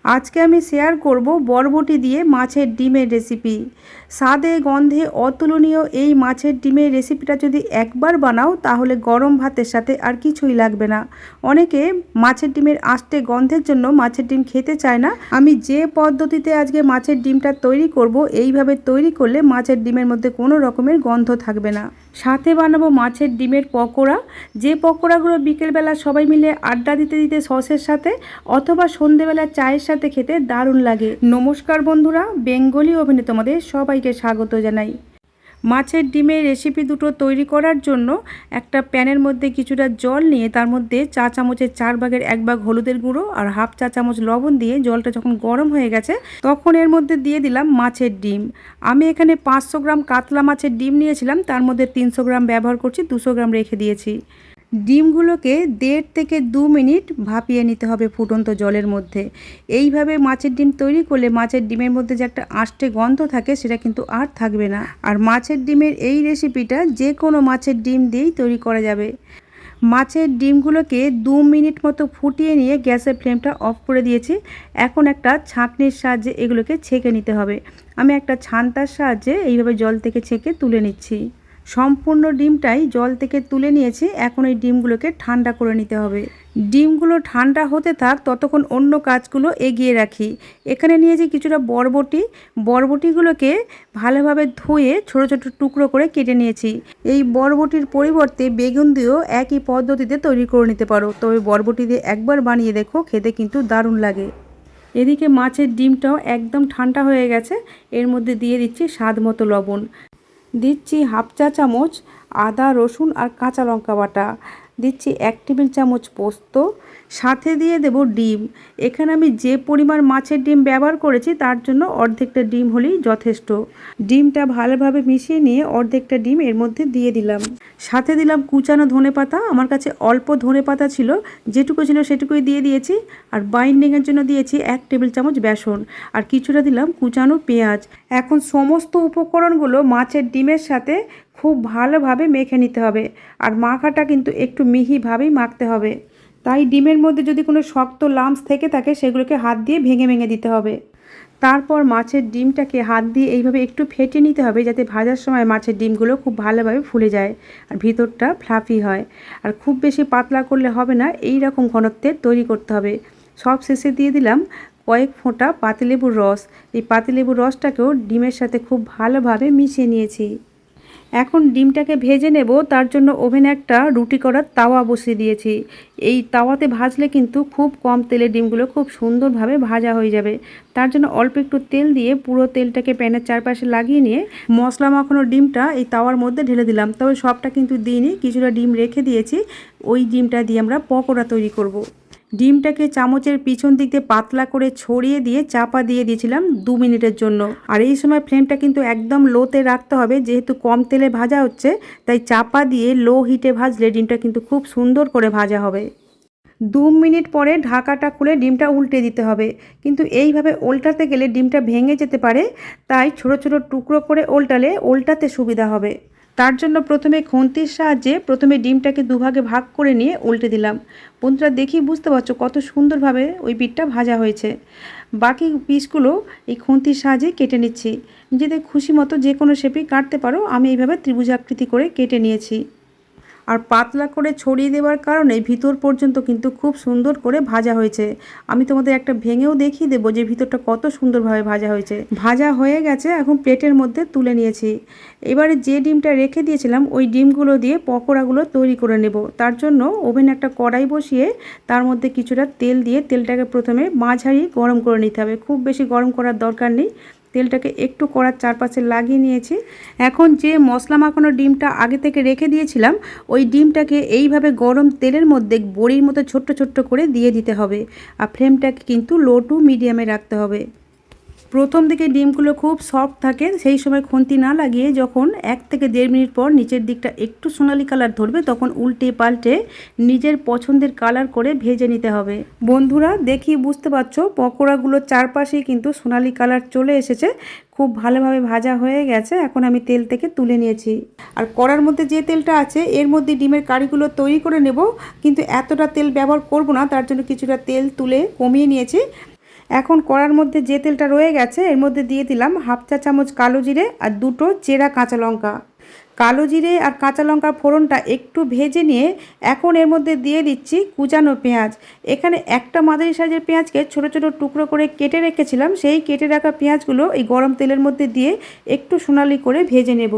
আজকে আমি শেয়ার করব বরবটি দিয়ে মাছের ডিমের রেসিপি। স্বাদে গন্ধে অতুলনীয় এই মাছের ডিমের রেসিপিটা যদি একবার বানাও তাহলে গরম ভাতের সাথে আর কিছুই লাগবে না। অনেকে মাছের ডিমের আষ্টে গন্ধের জন্য মাছের ডিম খেতে চায় না। আমি যে পদ্ধতিতে আজকে মাছের ডিমটা তৈরি করব, এইভাবে তৈরি করলে মাছের ডিমের মধ্যে কোনো রকমের গন্ধ থাকবে না। সাথে বানাবো মাছের ডিমের পকোড়া, যে পকোড়াগুলো বিকেলবেলা সবাই মিলে আড্ডা দিতে দিতে সসের সাথে অথবা সন্ধেবেলা চায়ের সাথে খেতে দারুণ লাগে। নমস্কার বন্ধুরা, বেঙ্গলি ওভেনে তোমাদের সবাইকে স্বাগত জানাই। মাছের ডিমের রেসিপি দুটো তৈরি করার জন্য একটা প্যানের মধ্যে কিছুটা জল নিয়ে তার মধ্যে চা চামচের 4/1 হলুদের গুঁড়ো আর হাফ চা চামচ লবণ দিয়ে জলটা যখন গরম হয়ে গেছে তখন এর মধ্যে দিয়ে দিলাম মাছের ডিম। আমি এখানে 500 গ্রাম কাতলা মাছের ডিম নিয়েছিলাম, তার মধ্যে 300 গ্রাম ব্যবহার করছি, 200 গ্রাম রেখে দিয়েছি। ডিমগুলোকে 1.5 থেকে 2 মিনিট ভাপিয়ে নিতে হবে ফুটন্ত জলের মধ্যে। এইভাবে মাছের ডিম তৈরি করলে মাছের ডিমের মধ্যে যে একটা আষ্টে গন্ধ থাকে সেটা কিন্তু আর থাকবে না। আর মাছের ডিমের এই রেসিপিটা যে কোনো মাছের ডিম দিয়েই তৈরি করা যাবে। মাছের ডিমগুলোকে 2 মিনিট মতো ফুটিয়ে নিয়ে গ্যাসের ফ্লেমটা অফ করে দিয়েছি। এখন একটা ছাঁকনির সাহায্যে এগুলোকে ছেঁকে নিতে হবে। আমি একটা ছান্তার সাহায্যে এইভাবে জল থেকে ছেঁকে তুলে নিচ্ছি। সম্পূর্ণ ডিমটাই জল থেকে তুলে নিয়েছি। এখন এই ডিমগুলোকে ঠান্ডা করে নিতে হবে। ডিমগুলো ঠান্ডা হতে থাক, ততক্ষণ অন্য কাজগুলো এগিয়ে রাখি। এখানে নিয়েছি কিছুটা বরবটিগুলোকে ভালোভাবে ধুয়ে ছোট ছোট টুকরো করে কেটে নিয়েছি। এই বরবটির পরিবর্তে বেগুন দিয়েও একই পদ্ধতিতে তৈরি করে নিতে পারো, তবে বরবটি দিয়ে একবার বানিয়ে দেখো, খেতে কিন্তু দারুণ লাগে। এদিকে মাছের ডিমটাও একদম ঠান্ডা হয়ে গেছে। এর মধ্যে দিয়ে দিচ্ছি স্বাদ মতো লবণ, দিচ্ছি হাফ চা চামচ আদা রসুন আর কাঁচা লঙ্কা বাটা, দিচ্ছি 1 টেবিল চামচ পোস্ত, সাথে দিয়ে দেব ডিম। এখানে আমি যে পরিমাণ মাছের ডিম ব্যবহার করেছি তার জন্য অর্ধেকটা ডিম হলেই যথেষ্ট। ডিমটা ভালোভাবে মিশিয়ে নিয়ে অর্ধেকটা ডিম এর মধ্যে দিয়ে দিলাম। সাথে দিলাম কুচানো ধনেপাতা। আমার কাছে অল্প ধনেপাতা ছিল, যেটুকু ছিল সেটুকুই দিয়ে দিয়েছি। আর বাইন্ডিংয়ের জন্য দিয়েছি 1 টেবিল চামচ বেসন আর কিছুটা দিলাম কুচানো পেঁয়াজ। এখন সমস্ত উপকরণগুলো মাছের ডিমের সাথে খুব ভালোভাবে মেখে নিতে হবে। আর মাখাটা কিন্তু একটু মিহিভাবেই মাখতে হবে। তাই ডিমের মধ্যে যদি কোনো শক্ত লাম্পস থেকে থাকে সেগুলোকে হাত দিয়ে ভেঙে ভেঙে দিতে হবে। তারপর মাছের ডিমটাকে হাত দিয়ে এইভাবে একটু ফেটে নিতে হবে, যাতে ভাজার সময় মাছের ডিমগুলো খুব ভালোভাবে ফুলে যায় আর ভিতরটা ফ্লাফি হয়। আর খুব বেশি পাতলা করলে হবে না, এই রকম ঘনত্বের তৈরি করতে হবে। সব শেষে দিয়ে দিলাম কয়েক ফোঁটা পাতিলেবুর রস। এই পাতিলেবুর রসটাকেও ডিমের সাথে খুব ভালোভাবে মিশিয়ে নিয়েছি। এখন ডিমটাকে ভেজে নেব, তার জন্য ওভেনে একটা রুটি করার তাওয়া বসিয়ে দিয়েছি। এই তাওয়াতে ভাজলে কিন্তু খুব কম তেলে ডিমগুলো খুব সুন্দরভাবে ভাজা হয়ে যাবে। তার জন্য অল্প একটু তেল দিয়ে পুরো তেলটাকে প্যানের চারপাশে লাগিয়ে নিয়ে মশলা মাখানো ডিমটা এই তাওয়ার মধ্যে ঢেলে দিলাম। তবে সবটা কিন্তু দিইনি, কিছুটা ডিম রেখে দিয়েছি। ওই ডিমটা দিয়ে আমরা পকোড়া তৈরি করব। ডিমটাকে চামচের পিছন দিক দিয়ে পাতলা করে ছড়িয়ে দিয়ে চাপা দিয়ে দিয়েছিলাম 2 মিনিটের জন্য। আর এই সময় ফ্লেমটা কিন্তু একদম লোতে রাখতে হবে, যেহেতু কম তেলে ভাজা হচ্ছে তাই চাপা দিয়ে লো হিটে ভাজলে ডিমটা কিন্তু খুব সুন্দর করে ভাজা হবে। 2 মিনিট পরে ঢাকাটা খুলে ডিমটা উল্টে দিতে হবে, কিন্তু এইভাবে উল্টাতে গেলে ডিমটা ভেঙে যেতে পারে। তাই ছোট ছোট টুকরো করে উল্টাতে সুবিধা হবে। তার জন্য প্রথমে খুন্তির সাহায্যে ডিমটাকে দুভাগে ভাগ করে নিয়ে উল্টে দিলাম। বন্ধুরা, দেখি বুঝতে পারছো কত সুন্দরভাবে ওই পিঠটা ভাজা হয়েছে। বাকি পিসগুলো এই খুন্তির সাহায্যে কেটে নিচ্ছি। নিজেদের খুশি মতো যে কোনো শেপেই কাটতে পারো। আমি এইভাবে ত্রিভুজাকৃতি করে কেটে নিয়েছি। আর পাতলা করে ছড়িয়ে দেওয়ার কারণে ভিতর পর্যন্ত কিন্তু খুব সুন্দর করে ভাজা হয়েছে। আমি তোমাদের একটা ভেঙেও দেখিয়ে দেবো যে ভিতরটা কত সুন্দরভাবে ভাজা হয়েছে। ভাজা হয়ে গেছে, এখন প্লেটের মধ্যে তুলে নিয়েছি। এবারে যে ডিমটা রেখে দিয়েছিলাম ওই ডিমগুলো দিয়ে পকোড়াগুলো তৈরি করে নেব। তার জন্য ওভেনে একটা কড়াই বসিয়ে তার মধ্যে কিছুটা তেল দিয়ে তেলটাকে প্রথমে মাঝারি গরম করে নিতে হবে। খুব বেশি গরম করার দরকার নেই। তেলটাকে একটু কড়ার চারপাশে লাগিয়ে নিয়েছি। এখন যে মশলা মাখানো ডিমটা আগে থেকে রেখে দিয়েছিলাম ওই ডিমটাকে এইভাবে গরম তেলের মধ্যে বড়ির মতো ছোট্ট ছোট্ট করে দিয়ে দিতে হবে। আর ফ্লেমটাকে কিন্তু লো টু মিডিয়ামে রাখতে হবে। প্রথম দিকে ডিমগুলো খুব সফট থাকে, সেই সময় খুন্তি না লাগিয়ে যখন 1 থেকে 1.5 মিনিট পর নিচের দিকটা একটু সোনালি কালার ধরবে তখন উল্টে পাল্টে নিজের পছন্দের কালার করে ভেজে নিতে হবে। বন্ধুরা, দেখি বুঝতে পারছো পকোড়াগুলোর চারপাশেই কিন্তু সোনালি কালার চলে এসেছে, খুব ভালোভাবে ভাজা হয়ে গেছে। এখন আমি তেল থেকে তুলে নিয়েছি। আর কড়ার মধ্যে যে তেলটা আছে এর মধ্যে ডিমের কারিগুলো তৈরি করে নেব, কিন্তু এতটা তেল ব্যবহার করব না, তার জন্য কিছুটা তেল তুলে কমিয়ে নিয়েছি। এখন কড়ার মধ্যে যে তেলটা রয়ে গেছে এর মধ্যে দিয়ে দিলাম হাফ চা চামচ কালো জিরে আর দুটো চেরা কাঁচা লঙ্কা। কালো জিরে আর কাঁচা লঙ্কার ফোড়নটা একটু ভেজে নিয়ে এখন এর মধ্যে দিয়ে দিচ্ছি কুচানো পেঁয়াজ। এখানে একটা মাঝারি সাইজের পেঁয়াজকে ছোট ছোট টুকরো করে কেটে রেখেছিলাম, সেই কেটে রাখা পেঁয়াজগুলো এই গরম তেলের মধ্যে দিয়ে একটু সোনালি করে ভেজে নেব।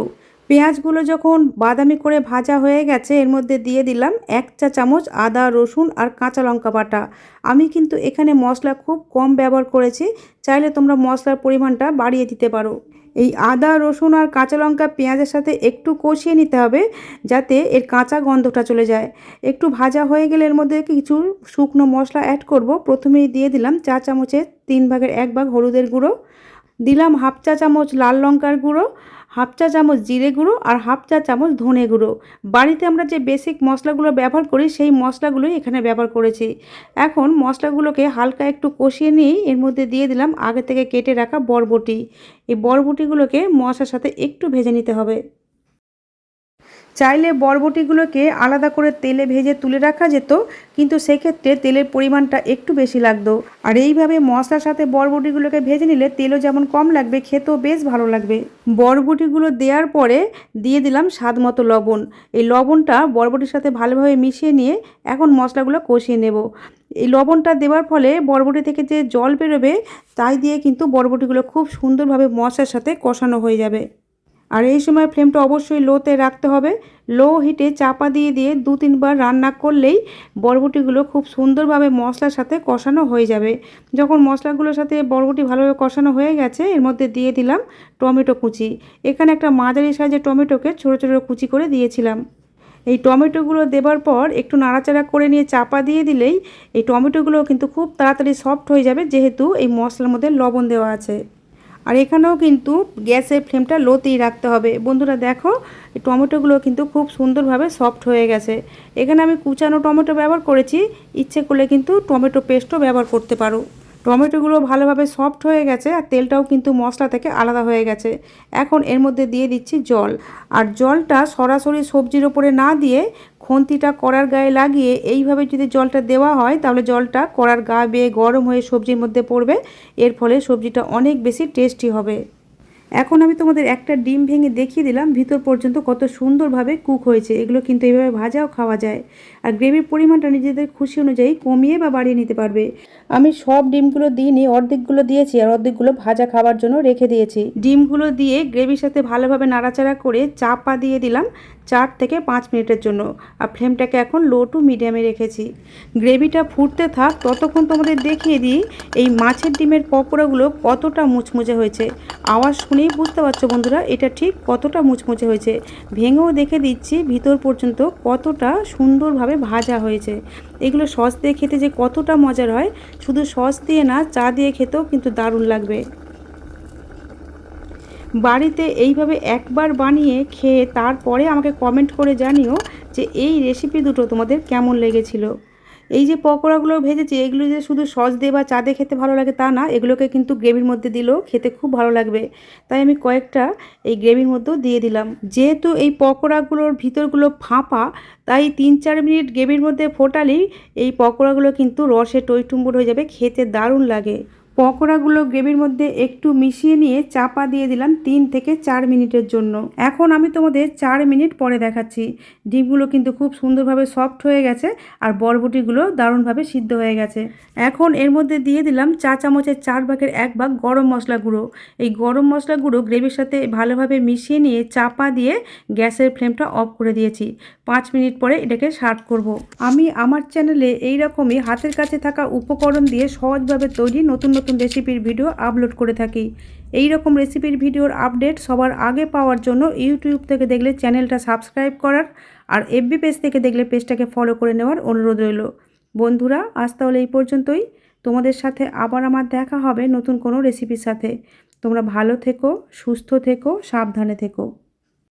পেঁয়াজগুলো যখন বাদামি করে ভাজা হয়ে গেছে এর মধ্যে দিয়ে দিলাম 1 চা চামচ আদা রসুন আর কাঁচা লঙ্কা বাটা। আমি কিন্তু এখানে মশলা খুব কম ব্যবহার করেছি, চাইলে তোমরা মশলার পরিমাণটা বাড়িয়ে দিতে পারো। এই আদা রসুন আর কাঁচা লঙ্কা পেঁয়াজের সাথে একটু কষিয়ে নিতে হবে যাতে এর কাঁচা গন্ধটা চলে যায়। একটু ভাজা হয়ে গেলে এর মধ্যে কিছু শুকনো মশলা অ্যাড করব। প্রথমেই দিয়ে দিলাম চা চামচের 3 ভাগের 1 ভাগ হলুদের গুঁড়ো, দিলাম হাফ চা চামচ লাল লঙ্কার গুঁড়ো, হাফ চা চামচ জিরে গুঁড়ো আর হাফ চা চামচ ধনে গুঁড়ো। বাড়িতে আমরা যে বেসিক মশলাগুলো ব্যবহার করি সেই মশলাগুলোই এখানে ব্যবহার করেছি। এখন মশলাগুলোকে হালকা একটু কষিয়ে নিয়েই এর মধ্যে দিয়ে দিলাম আগে থেকে কেটে রাখা বরবটি। এই বরবটিগুলোকে মশলার সাথে একটু ভেজে নিতে হবে। চাইলে বরবটিগুলোকে আলাদা করে তেলে ভেজে তুলে রাখা যেত, কিন্তু সেক্ষেত্রে তেলের পরিমাণটা একটু বেশি লাগতো। আর এইভাবে মশলার সাথে বরবটিগুলোকে ভেজে নিলে তেলও যেমন কম লাগবে, খেতেও বেশ ভালো লাগবে। বরবটিগুলো দেওয়ার পরে দিয়ে দিলাম স্বাদ মতো লবণ। এই লবণটা বরবটির সাথে ভালোভাবে মিশিয়ে নিয়ে এখন মশলাগুলো কষিয়ে নেব। এই লবণটা দেওয়ার ফলে বরবটি থেকে যে জল বেরোবে তাই দিয়ে কিন্তু বরবটিগুলো খুব সুন্দরভাবে মশলার সাথে কষানো হয়ে যাবে। আর এই সময় ফ্লেমটা অবশ্যই লোতে রাখতে হবে। লো হিটে চাপা দিয়ে দিয়ে 2-3 বার রান্না করলেই বরবটিগুলো খুব সুন্দরভাবে মশলার সাথে কষানো হয়ে যাবে। যখন মশলাগুলোর সাথে বরবটি ভালোভাবে কষানো হয়ে গেছে এর মধ্যে দিয়ে দিলাম টমেটো কুচি। এখানে একটা মাঝারি সাইজের টমেটোকে ছোটো ছোটো কুচি করে দিয়েছিলাম। এই টমেটোগুলো দেবার পর একটু নাড়াচাড়া করে নিয়ে চাপা দিয়ে দিলেই এই টমেটোগুলো কিন্তু খুব তাড়াতাড়ি সফট হয়ে যাবে, যেহেতু এই মশলার মধ্যে লবণ দেওয়া আছে। আর এখানেও কিন্তু গ্যাসের ফ্লেমটা লোতেই রাখতে হবে। বন্ধুরা দেখো, এই টমেটোগুলো কিন্তু খুব সুন্দরভাবে সফট হয়ে গেছে। এখানে আমি কুচানো টমেটো ব্যবহার করেছি, ইচ্ছে করলে কিন্তু টমেটো পেস্টও ব্যবহার করতে পারো। টমেটোগুলো ভালোভাবে সফট হয়ে গেছে আর তেলটাও কিন্তু মশলা থেকে আলাদা হয়ে গেছে। এখন এর মধ্যে দিয়ে দিচ্ছি জল। আর জলটা সরাসরি সবজির ওপরে না দিয়ে খুন্তিটা কড়ার গায়ে লাগিয়ে এইভাবে যদি জলটা দেওয়া হয় তাহলে জলটা কড়ার গা বেয়ে গরম হয়ে সবজির মধ্যে পড়বে। এর ফলে সবজিটা অনেক বেশি টেস্টি হবে। এখন আমি তোমাদের একটা ডিম ভেঙে দেখিয়ে দিলাম ভিতর পর্যন্ত কত সুন্দরভাবে কুক হয়েছে। এগুলো কিন্তু এইভাবে ভাজাও খাওয়া যায়। আর গ্রেভির পরিমাণটা নিজেদের খুশি অনুযায়ী কমিয়ে বা বাড়িয়ে নিতে পারবে। আমি সব ডিমগুলো দিইনি, অর্ধেকগুলো দিয়েছি আর অর্ধেকগুলো ভাজা খাবার জন্য রেখে দিয়েছি। ডিমগুলো দিয়ে গ্রেভির সাথে ভালোভাবে নাড়াচাড়া করে চাপা দিয়ে দিলাম 4 থেকে 5 মিনিটের জন্য। আর ফ্লেমটাকে এখন লো টু মিডিয়ামে রেখেছি। গ্রেভিটা ফুটতে থাক ততক্ষণ তোমাদের দেখিয়ে দিই এই মাছের ডিমের পকোড়াগুলো কতটা মুচমুচে হয়েছে। আওয়াজ শুনেই বুঝতে পারছো বন্ধুরা এটা ঠিক কতটা মুচমুচে হয়েছে। ভেঙেও দেখে দিচ্ছি ভিতর পর্যন্ত কতটা সুন্দরভাবে ভাজা হয়েছে। এগুলো সস দিয়ে খেতে যে কতটা মজার হয়, শুধু সস দিয়ে না চা দিয়ে খেতেও কিন্তু দারুণ লাগবে। বাড়িতে এইভাবে একবার বানিয়ে খেয়ে তারপরে আমাকে কমেন্ট করে জানিও যে এই রেসিপি দুটো তোমাদের কেমন লেগেছিল। এই যে পকোড়াগুলো ভেজেছি এগুলো যে শুধু সস দিয়ে বা চা দিয়ে খেতে ভালো লাগে তা না, এগুলোকে কিন্তু গ্রেভির মধ্যে দিলেও খেতে খুব ভালো লাগবে। তাই আমি কয়েকটা এই গ্রেভির মধ্যেও দিয়ে দিলাম। যেহেতু এই পকোড়াগুলোর ভিতরগুলো ফাঁপা তাই 3-4 মিনিট গ্রেভির মধ্যে ফোটালেই এই পকোড়াগুলো কিন্তু রসে টইটুম্বুর হয়ে যাবে, খেতে দারুণ লাগে। পকোড়াগুলো গ্রেভির মধ্যে একটু মিশিয়ে নিয়ে চাপা দিয়ে দিলাম 3 থেকে 4 মিনিটের জন্য। এখন আমি তোমাদের 4 মিনিট পরে দেখাচ্ছি। ডিমগুলো কিন্তু খুব সুন্দরভাবে সফট হয়ে গেছে আর বরবটিগুলো দারুণভাবে সিদ্ধ হয়ে গেছে। এখন এর মধ্যে দিয়ে দিলাম চা চামচের 4 ভাগের 1 ভাগ গরম মশলা গুঁড়ো। এই গরম মশলা গুঁড়ো গ্রেভির সাথে ভালোভাবে মিশিয়ে নিয়ে চাপা দিয়ে গ্যাসের ফ্লেমটা অফ করে দিয়েছি। 5 মিনিট পরে এটাকে সার্ভ করব। আমি আমার চ্যানেলে এইরকমই হাতের কাছে থাকা উপকরণ দিয়ে সহজভাবে তৈরি নতুন নতুন রেসিপির ভিডিও আপলোড করে থাকি। এই রকম রেসিপির ভিডিওর আপডেট সবার আগে পাওয়ার জন্য ইউটিউব থেকে দেখলে চ্যানেলটা সাবস্ক্রাইব করার আর এফবি পেজ থেকে দেখলে পেজটাকে ফলো করে নেওয়ার অনুরোধ রইল। বন্ধুরা আজ তাহলে এই পর্যন্তই। তোমাদের সাথে আবার আমার দেখা হবে নতুন কোনো রেসিপির সাথে। তোমরা ভালো থেকো, সুস্থ থেকো, সাবধানে থেকো।